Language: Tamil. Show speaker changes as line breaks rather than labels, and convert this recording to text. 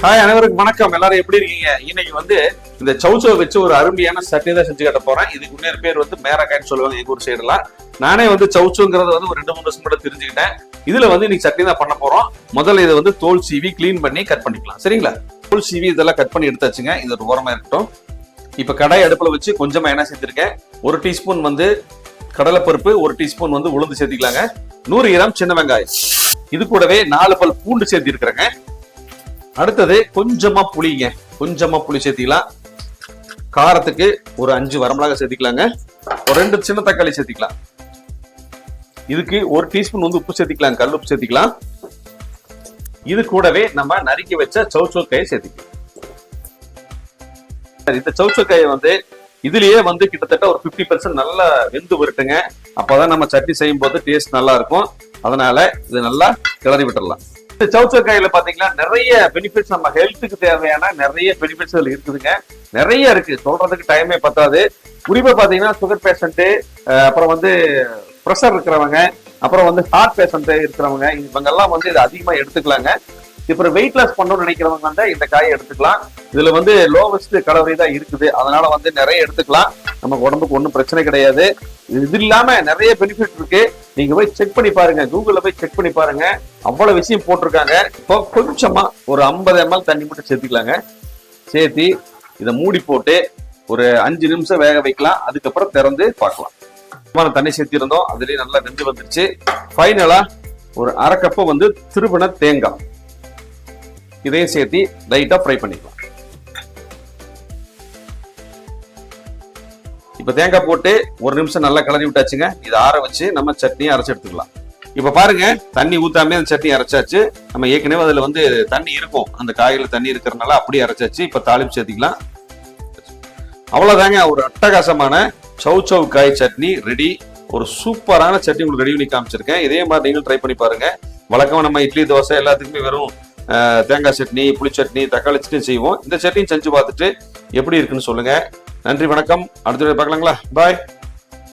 ஹாய், அனைவருக்கும் வணக்கம். எல்லாரும் எப்படி இருக்கீங்க? இன்னைக்கு வந்து இந்த சௌச்சோ வச்சு ஒரு அருமையான சட்னி தான் செஞ்சு கட்ட போறேன். இதுக்கு முன்னேற பேர் வந்து மேரக்காய்னு சொல்லுவாங்க எங்க ஊர் சைடுலாம். நானே வந்து சௌச்சோங்கிறத வந்து ஒரு 2-3 வருஷம் கூட தெரிஞ்சுக்கிட்டேன். இதுல வந்து இன்னைக்கு சட்னி தான் பண்ண போறோம். முதல்ல இதை வந்து தோல் சீவி கிளீன் பண்ணி கட் பண்ணிக்கலாம். சரிங்களா? தோல் சீவி இதெல்லாம் கட் பண்ணி எடுத்தாச்சுங்க. இது ஒரு ஓரமா இருக்கட்டும். இப்ப கடாய் அடுப்புல வச்சு கொஞ்சமா எண்ணெய் சேர்த்திருக்கேன். 1 டீஸ்பூன் வந்து கடலைப்பருப்பு, 1 டீஸ்பூன் வந்து உளுந்து சேர்த்திக்கலாங்க. 100 கிராம் சின்ன வெங்காயம், இது கூடவே 4 பல் பூண்டு சேர்த்தி இருக்கிறேங்க. அடுத்தது கொஞ்சமா புளிங்க, கொஞ்சமா புளி சேர்த்திக்கலாம். காரத்துக்கு ஒரு 5 வரமிளகாய் சேர்த்திக்கலாங்க. ஒரு 2 சின்ன தக்காளி சேர்த்திக்கலாம். இதுக்கு 1 டீஸ்பூன் வந்து உப்பு சேர்த்திக்கலாம், கல் உப்பு சேர்த்திக்கலாம். இது கூடவே நம்ம நறுக்கி வச்ச சௌச்சோக்காயை சேர்த்திக்கலாம். இந்த சௌச்சோக்காயை வந்து இதுலயே வந்து கிட்டத்தட்ட ஒரு 50% நல்லா வெந்து விட்டுங்க. அப்பதான் நம்ம சட்னி செய்யும் போது டேஸ்ட் நல்லா இருக்கும். அதனால இது நல்லா கிளறி விட்டுறலாம். இந்த சௌச்சோக்காயில பாத்தீங்கன்னா நிறைய பெனிஃபிட்ஸ், நம்ம ஹெல்த்துக்கு தேவையான நிறைய பெனிஃபிட்ஸ் இருக்குதுங்க. நிறைய இருக்கு, சொல்றதுக்கு டைமே பத்தாது. குறிப்பா பாத்தீங்கன்னா சுகர் பேஷண்ட், அப்புறம் வந்து ப்ரெஷர் இருக்கிறவங்க, அப்புறம் வந்து ஹார்ட் பேஷண்ட் இருக்கிறவங்க, இவங்க எல்லாம் வந்து இதை அதிகமா எடுத்துக்கலாங்க. இப்ப வெயிட் லாஸ் பண்ணணும்னு நினைக்கிறவங்க வந்து இந்த காயை எடுத்துக்கலாம். இதுல வந்து லோவஸ்ட் கலோரி தான் இருக்குது. அதனால வந்து நிறைய எடுத்துக்கலாம். நமக்கு உடம்புக்கு ஒன்றும் பிரச்சனை கிடையாது. இது இல்லாம நிறைய பெனிஃபிட் இருக்கு. நீங்க போய் செக் பண்ணி பாருங்க, கூகுள்ல போய் செக் பண்ணி பாருங்க. அவ்வளவு விஷயம் போட்டிருக்காங்க. இப்போ கொஞ்சமா ஒரு 50 ml தண்ணி மட்டும் சேர்த்துக்கலாங்க. சேர்த்தி இதை மூடி போட்டு ஒரு 5 நிமிஷம் வேக வைக்கலாம். அதுக்கப்புறம் திறந்து பார்க்கலாம். தண்ணி சேர்த்திருந்தோம், அதுலயே நல்லா வெந்து வந்துருச்சு. ஃபைனலா ஒரு 1/2 கப் வந்து திருவன தேங்காய், இதையும் சேர்த்து லைட்டா ஃப்ரை பண்ணிக்கலாம். இப்ப தேங்காய் போட்டு 1 நிமிஷம் நல்லா கிளறி விட்டாச்சுங்க. இதை ஆற வச்சு நம்ம சட்னியை அரைச்சு எடுத்துக்கலாம். இப்ப பாருங்க, தண்ணி ஊத்தாமே அந்த சட்னி அரைச்சாச்சு. நம்ம ஏற்கனவே அதுல வந்து தண்ணி இருக்கும், அந்த காயில தண்ணி இருக்கிறதுனால அப்படியே அரைச்சாச்சு. இப்ப தாளிப்பு சேர்த்திக்கலாம். அவ்வளவுதாங்க, ஒரு அட்டகாசமான சௌச்சோ காய் சட்னி ரெடி. ஒரு சூப்பரான சட்னி உங்களுக்கு ரெடி பண்ணி காமிச்சிருக்கேன். இதே மாதிரி நீங்களும் ட்ரை பண்ணி பாருங்க. வழக்கமா நம்ம இட்லி, தோசை எல்லாத்துக்குமே வெறும் தேங்காய் சட்னி, புளி சட்னி, தக்காளி சட்னி செய்வோம். இந்த சட்னி செஞ்சு பார்த்துட்டு எப்படி இருக்குன்னு சொல்லுங்க. நன்றி, வணக்கம். அடுத்த வீடியோ பார்க்கலாங்களா? பாய்.